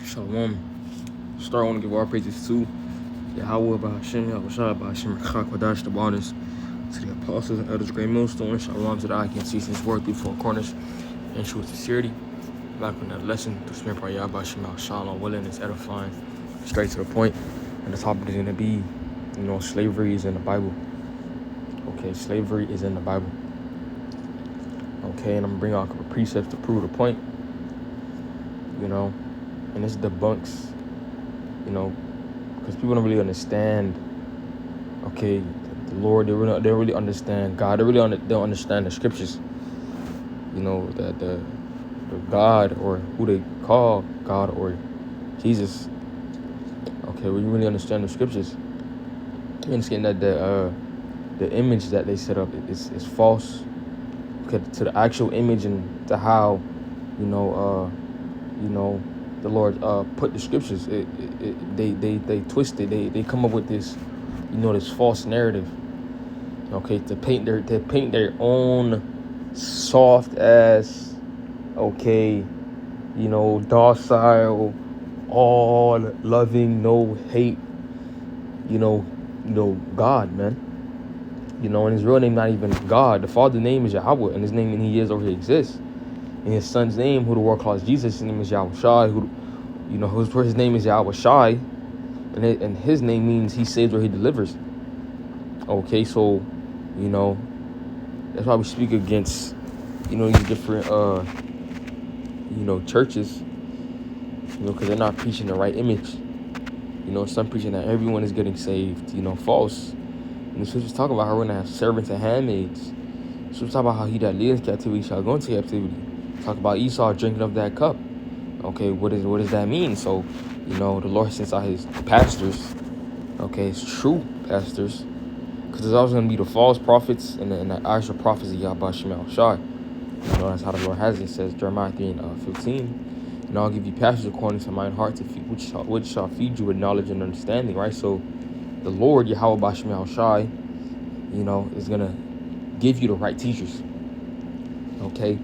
Shalom. Start, I want to give all praises to Yahweh, Bahashem, Yahushua, Bahashem, Chakadash, the bonus, to the apostles and elders, great millstone. Shalom to the eye can see since worth through four corners and true sincerity. Back on that lesson, to spend prayer, Bahashem, Shalom, willingness, edifying, straight to the point. And the topic is going to be, slavery is in the Bible. Okay, slavery is in the Bible. Okay, and I'm going to bring out a couple precepts to prove the point. And this debunks, because people don't really understand, okay, the Lord, they don't really understand God, they don't understand the scriptures, that the God, or who they call God, or Jesus, okay, when you really understand the scriptures, you understand that the image that they set up is false, okay, to the actual image and to how, the Lord put the scriptures. They twist it. They come up with this, this false narrative. Okay, to paint their own soft ass, okay, docile, all loving, no hate, God, man. And his real name not even God. The Father's name is Yahweh, and his name and he is or he exists. And his son's name, who the world calls Jesus, his name is Yahushai, his name is Yahushai, and his name means he saves or he delivers. Okay, so, that's why we speak against, these different, churches, because they're not preaching the right image. Some preaching that everyone is getting saved, false. And the scriptures talk about how we're going to have servants and handmaids. So we talk about how he that leads captivity shall go into captivity. Talk about Esau drinking of that cup. Okay, what does that mean? So, the Lord sends out his pastors. Okay, it's true pastors. Because there's always going to be the false prophets and the actual prophets of Yahweh Shemel Shai. That's how the Lord has it. It says, Jeremiah 3:15. And I'll give you pastors according to mine heart, which shall feed you with knowledge and understanding, right? So, the Lord, Yahweh Shemel Shai, is going to give you the right teachers. Okay?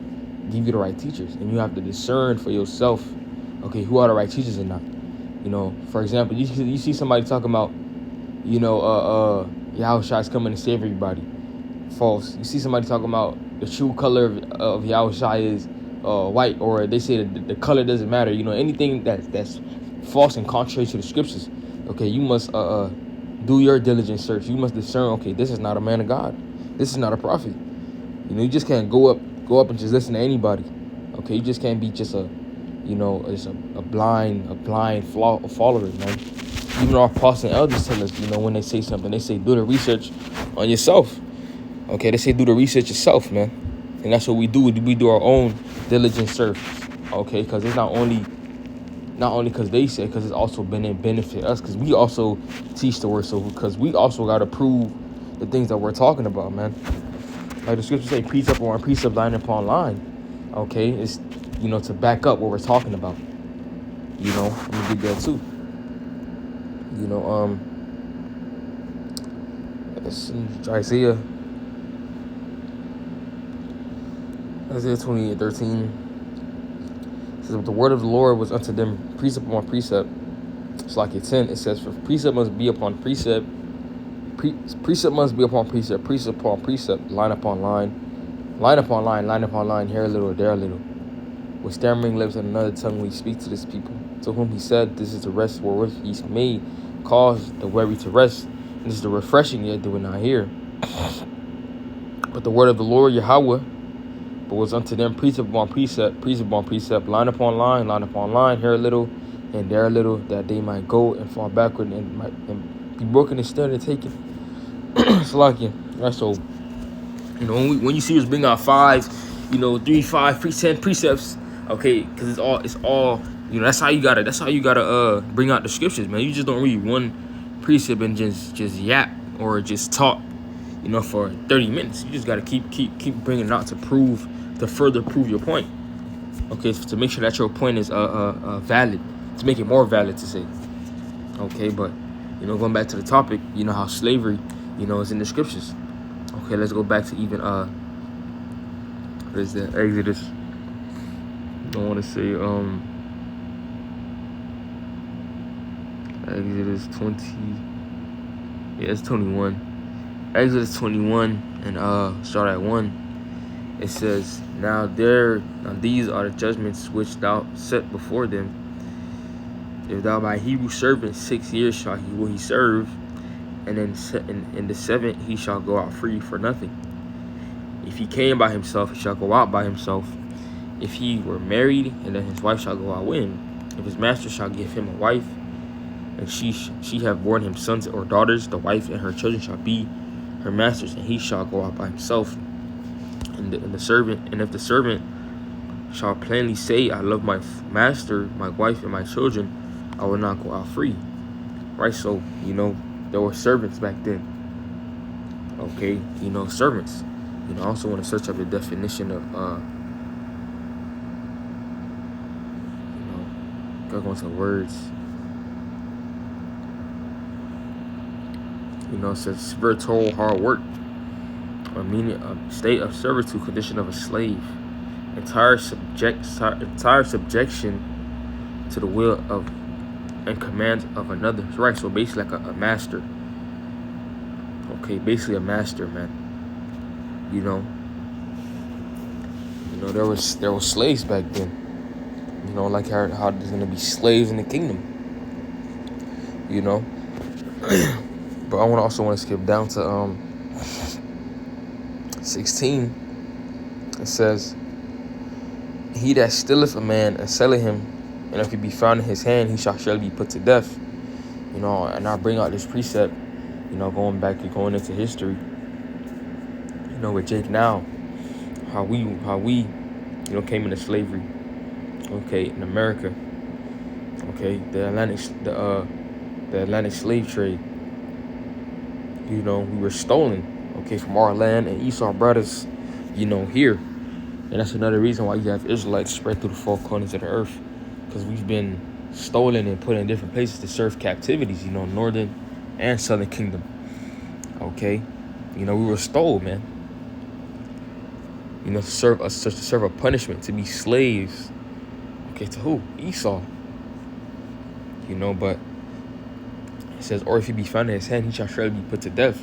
Give you the right teachers, and you have to discern for yourself, okay, who are the right teachers and not. For example, you see somebody talking about, Yahushua is coming to save everybody. False. You see somebody talking about the true color of Yahushua is white, or they say that the color doesn't matter. Anything that's false and contrary to the scriptures. Okay, you must do your diligent search. You must discern. Okay, this is not a man of God. This is not a prophet. You just can't go up and just listen to anybody. Okay, you just can't be just a blind follower, man. Even our apostles and elders tell us, when they say something, they say do the research on yourself. Okay, they say do the research yourself, man. And that's what we do. We do our own diligent search. Okay, because it's not only because they say, because it's also been in benefit us, because we also teach the word. So because we also got to prove the things that we're talking about, man. Like the scriptures say, precept upon precept, line upon line. Okay, it's to back up what we're talking about. Let me get that too. It's Isaiah 28:13. It says, "But the word of the Lord was unto them precept upon precept." It's like it's 10. It says, "For precept must be upon precept. Precept must be upon precept, precept upon precept, line upon line, line upon line, line upon line, here a little, there a little. With stammering lips and another tongue we speak to this people, to whom he said, this is the rest wherewith he made, cause the weary to rest, and this is the refreshing, yet do it not hear. But the word of the Lord Yahweh, but was unto them precept upon precept, line upon line, here a little, and there a little, that they might go and fall backward and be broken and still and taken." Salakia. Right, so when you see us bring out 3, 5, 10 precepts, okay, because it's all that's how you gotta bring out the scriptures, man. You just don't read one precept and just yap or just talk for 30 minutes. You just gotta keep bringing it out to further prove your point, okay, to make sure that your point is valid, to make it more valid to say, okay. But going back to the topic, how slavery is in the scriptures. Okay, let's go back to even what is that, Exodus. I don't want to say Exodus 20. Yeah, it's 21. Exodus 21 and start at 1. It says, now these are the judgments which thou set before them. If thou by Hebrew servant 6 years will he serve, and then in the 7th he shall go out free for nothing. If he came by himself, he shall go out by himself. If he were married, and then his wife shall go out with him. If his master shall give him a wife, and she have borne him sons or daughters, the wife and her children shall be her master's, and he shall go out by himself. And the servant, and if the servant shall plainly say, I love my master, my wife, and my children, I will not go out free. Right? So, there were servants back then. Okay? Servants. I also want to search up the definition of, gotta go into words. It says spiritual hard work, or meaning a state of servitude, condition of a slave, entire subjection to the will of and command of another. Right, so basically like a master. Okay, basically a master, man. There was slaves back then. Like how there's gonna be slaves in the kingdom. But I want to skip down to 16. It says, he that stealeth a man and selleth him, and if he be found in his hand, he shall surely be put to death. And I bring out this precept, going into history, with Jake now, how we came into slavery, okay, in America, okay, the Atlantic slave trade. We were stolen, okay, from our land, and Esau brought us, here. And that's another reason why you have Israelites spread through the four corners of the earth, because we've been stolen and put in different places to serve captivities, northern and southern kingdom. Okay, we were stolen, man. To serve a punishment, to be slaves. Okay, to who? Esau. But it says, or if he be found in his hand, he shall surely be put to death.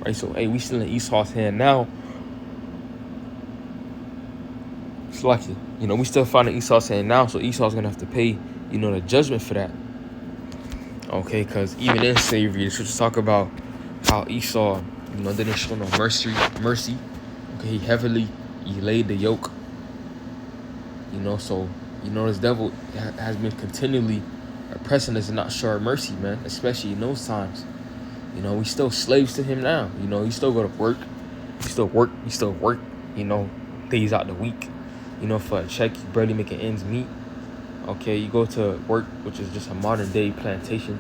Right? So, hey, we still in Esau's hand now. It's lucky. We still found in Esau's hand now, so Esau's going to have to pay, the judgment for that. Okay, because even in slavery, the scriptures talk about how Esau, didn't show no mercy. Okay, he heavily laid the yoke. So, this devil has been continually oppressing us and not showing mercy, man, especially in those times. We still slaves to him now. You still go to work. You still work, days out the week. For a check, you barely making ends meet. Okay, you go to work, which is just a modern day plantation.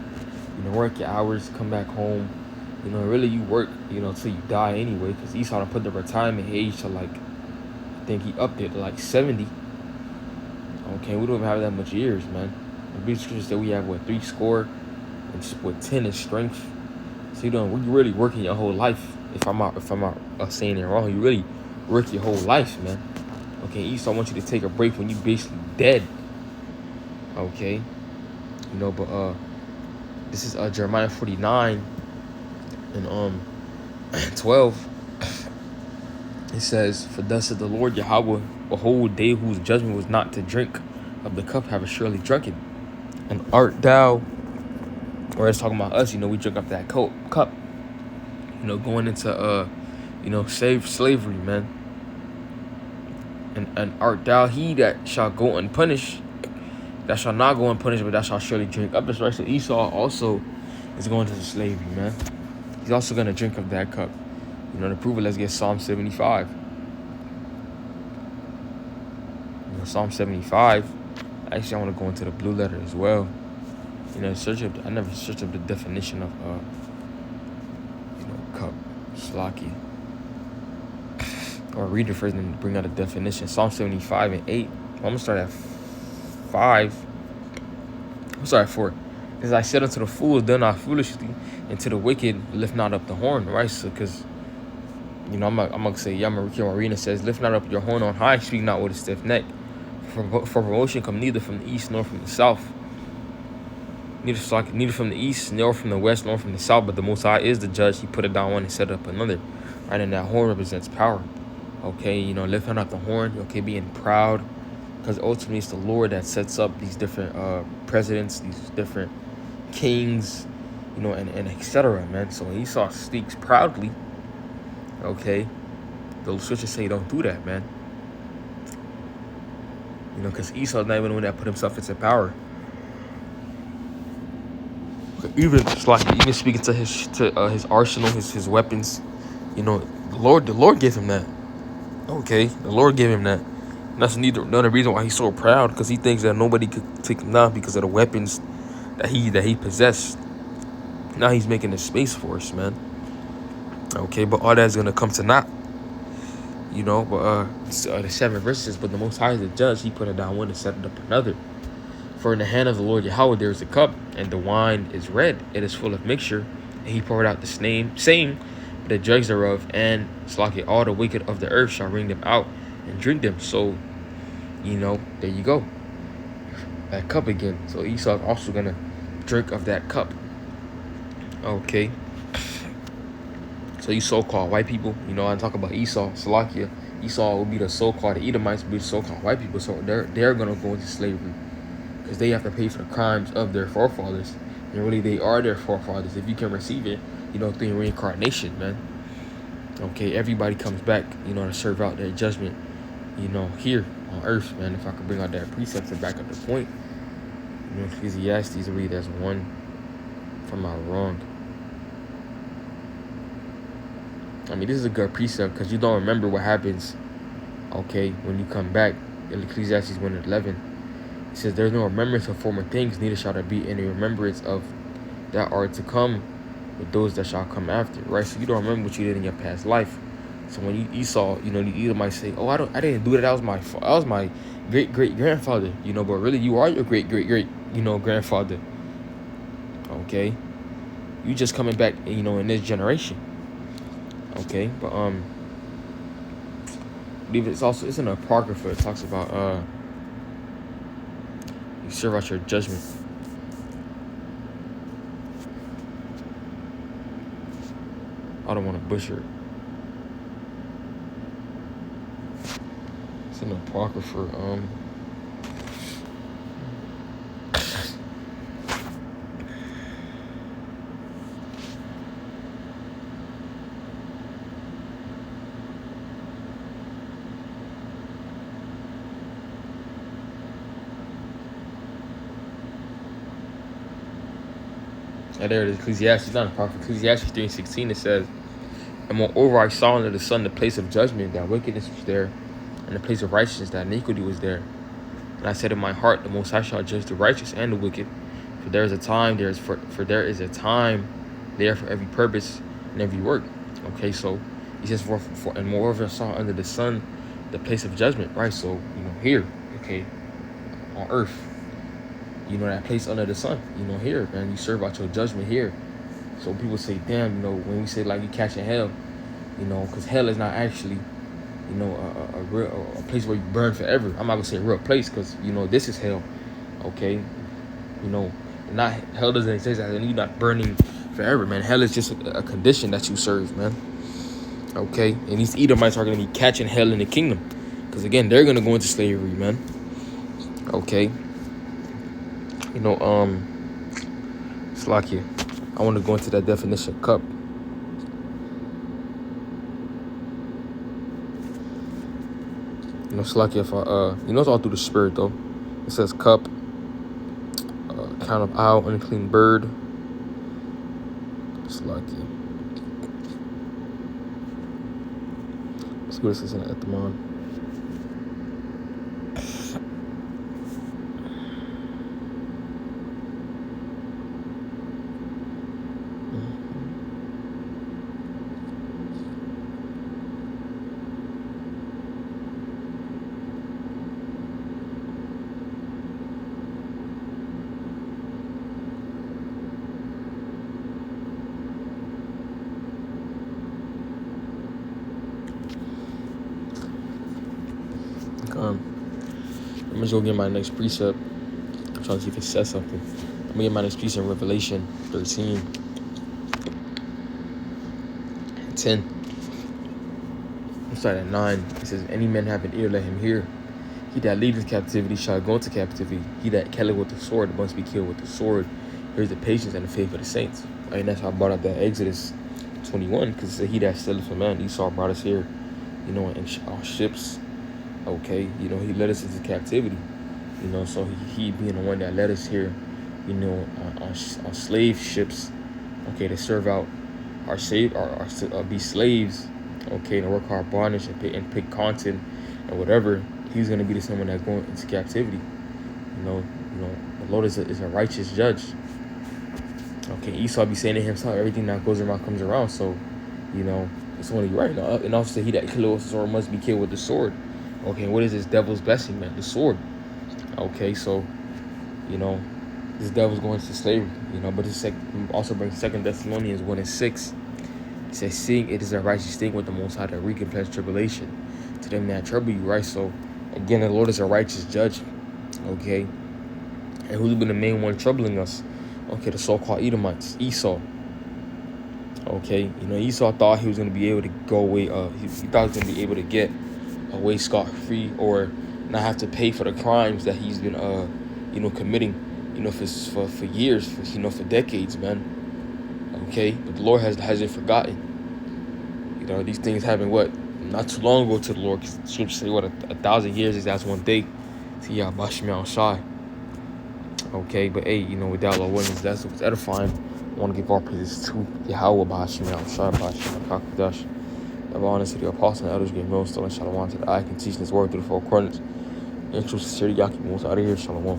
Work your hours, come back home. Really you work, till you die anyway, because Esau done put the retirement age to I think he upped it to 70. Okay, we don't even have that much years, man. The big scriptures that we have, 3 score, and with 10 in strength. So you really working your whole life. If I'm not saying it wrong, you really work your whole life, man. Okay, Esau wants you to take a break when you basically dead. Okay, but this is Jeremiah 49 and 12. It says, for thus said the Lord Yahweh, behold, they whose judgment was not to drink of the cup have surely drunken. And art thou, or it's talking about us, we drink up that cup. Going into slavery, man. And art thou he that shall go unpunished, that shall not go unpunished, but that shall surely drink up this. Right? So Esau also is going to the slavery, man. He's also going to drink of that cup. To prove it, let's get Psalm 75. Psalm 75. Actually, I want to go into the blue letter as well. I never searched up the definition of cup, slaki. Or read it first and bring out a definition. Psalm 75 and 8. I'm gonna start at 5. I'm sorry, 4. As I said unto the fools, done not foolishly, and to the wicked lift not up the horn. Right? So, because I'm gonna say, Marina says, lift not up your horn on high, speak not with a stiff neck. For promotion come neither from the east nor from the south. neither from the east, nor from the west, nor from the south, but the Most High is the judge. He put it down one and set up another. Right, and that horn represents power. Okay, lifting up the horn, okay, being proud, because ultimately it's the Lord that sets up these different presidents, these different kings, and etc., man. So Esau speaks proudly, okay. The scriptures say don't do that, man. Because Esau's not even the one that put himself into power. Even speaking to his arsenal, his weapons, the Lord gave him that. Okay, the Lord gave him that. And that's another reason why he's so proud, because he thinks that nobody could take him down because of the weapons that he possessed. Now he's making a space for us, man. Okay, but all that's gonna come to naught. But the 7 verses, but the Most High is the judge. He put it down one and set it up another. For in the hand of the Lord Yahweh there is a cup, and the wine is red. It is full of mixture, and he poured out the same the dregs thereof, and Slakia, all the wicked of the earth shall wring them out and drink them. So, there you go. That cup again. So Esau is also gonna drink of that cup. Okay. So you so-called white people, I talk about Esau, Salakia. Esau will be the so-called, the Edomites will be the so-called white people. So they're gonna go into slavery, because they have to pay for the crimes of their forefathers. And really, they are their forefathers. If you can receive it, through reincarnation, man. Okay, everybody comes back, to serve out their judgment, here on earth, man. If I could bring out that precept to back up the point, Ecclesiastes, I believe that's 1, if I'm not wrong. I mean, this is a good precept, because you don't remember what happens, okay, when you come back. In Ecclesiastes 1:11, it says, there's no remembrance of former things, neither shall there be any remembrance of that are to come with those that shall come after, right? So you don't remember what you did in your past life. So when Esau, you might say, oh, I didn't do that. That was my great grandfather, but really you are your great grandfather. Okay, you just coming back, in this generation. Okay, but I believe it's an apocrypha. It talks about you serve out your judgment. I don't want to butcher it. It's an apocrypha. There it is, Ecclesiastes, not a prophet. Ecclesiastes 3:16, it says, and moreover I saw under the sun the place of judgment, that wickedness was there, and the place of righteousness, that iniquity was there. And I said in my heart, the Most High shall judge the righteous and the wicked, for there is a time, there is a time there for every purpose and every work. Okay, so he says, and moreover I saw under the sun the place of judgment, right? So, here, okay, on earth, that place under the sun, here, man, you serve out your judgment here. So people say, damn, when we say like you catching hell, because hell is not actually, a place where you burn forever. I'm not gonna say a real place, because this is hell. Okay, not hell doesn't exist as you're not burning forever, man. Hell is just a condition that you serve, man. Okay, and these Edomites are gonna be catching hell in the kingdom, because again, they're gonna go into slavery, man. Okay. Slakia, I want to go into that definition of cup. Slakia, if I, it's all through the spirit, though. It says cup, count of owl, unclean bird. Slakia. Let's see what it says in the Etymon. I'm just gonna get my next precept. I'm trying to see if it says something. me and my next piece in Revelation 13, 10. I'm starting at 9. It says, any man have an ear, let him hear. He that leadeth captivity shall go into captivity. He that killeth with the sword must be killed with the sword. Here's the patience and the faith of the saints. Right? And that's how I brought up that Exodus 21, because it said, he that stealeth from man. Esau brought us here, on ships. Okay, he led us into captivity. So he being the one that led us here, on slave ships. Okay, to serve out be slaves. Okay, to work hard bondage and pick content and whatever. He's gonna be the someone that's going into captivity. The Lord is a righteous judge. Okay, Esau be saying to himself, everything that goes around comes around. So, it's only right now. And also, he that killeth with the sword must be killed with the sword. Okay, what is this devil's blessing, man? The sword. Okay, so, this devil's going to slavery. But this also brings 2 Thessalonians 1:6. It says, seeing it is a righteous thing with the Most High to recompense tribulation to them that trouble you, right? So, again, the Lord is a righteous judge, okay? And who's been the main one troubling us? Okay, the so-called Edomites, Esau. Okay, Esau thought he was going to be able to go away. He thought he was going to be able to get away scot-free or not have to pay for the crimes that he's been, committing, for years, for decades, man. Okay, but the Lord hasn't forgotten. These things happened, not too long ago to the Lord. Because the scripture say, 1,000 years is as one day. To Yahweh Shai. Okay, but hey, without Lord willing, that's what's edifying. I want to give all praises to Yahweh B'Hashem Shai B'Hashem HaKadosh. The honor to the apostle and elders, give no stolen shalom to the eye can teach this word through the four corners. In true sincerity, y'all keep most out of here. Shalom.